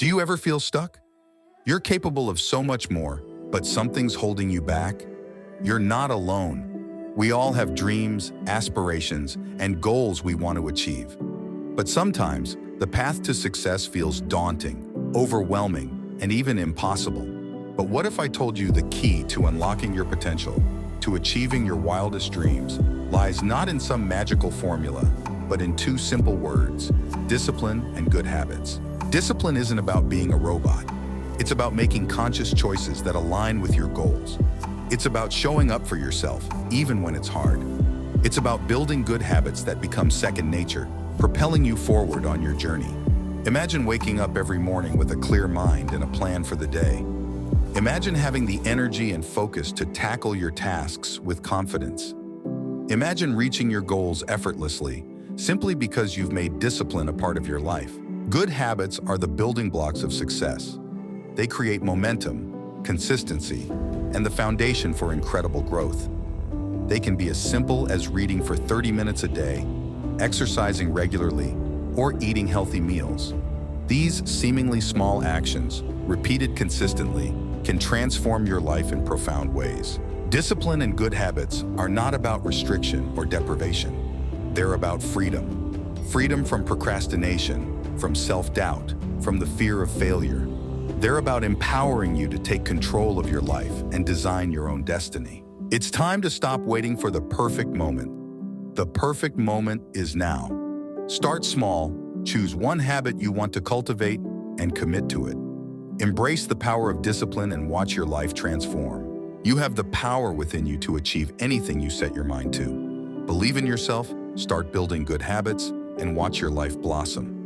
Do you ever feel stuck? You're capable of so much more, but something's holding you back? You're not alone. We all have dreams, aspirations, and goals we want to achieve. But sometimes, the path to success feels daunting, overwhelming, and even impossible. But what if I told you the key to unlocking your potential, to achieving your wildest dreams, lies not in some magical formula, but in two simple words: discipline and good habits. Discipline isn't about being a robot. It's about making conscious choices that align with your goals. It's about showing up for yourself, even when it's hard. It's about building good habits that become second nature, propelling you forward on your journey. Imagine waking up every morning with a clear mind and a plan for the day. Imagine having the energy and focus to tackle your tasks with confidence. Imagine reaching your goals effortlessly, simply because you've made discipline a part of your life. Good habits are the building blocks of success. They create momentum, consistency, and the foundation for incredible growth. They can be as simple as reading for 30 minutes a day, exercising regularly, or eating healthy meals. These seemingly small actions, repeated consistently, can transform your life in profound ways. Discipline and good habits are not about restriction or deprivation. They're about freedom. Freedom from procrastination, from self-doubt, from the fear of failure. They're about empowering you to take control of your life and design your own destiny. It's time to stop waiting for the perfect moment. The perfect moment is now. Start small, choose one habit you want to cultivate, and commit to it. Embrace the power of discipline and watch your life transform. You have the power within you to achieve anything you set your mind to. Believe in yourself, start building good habits, and watch your life blossom.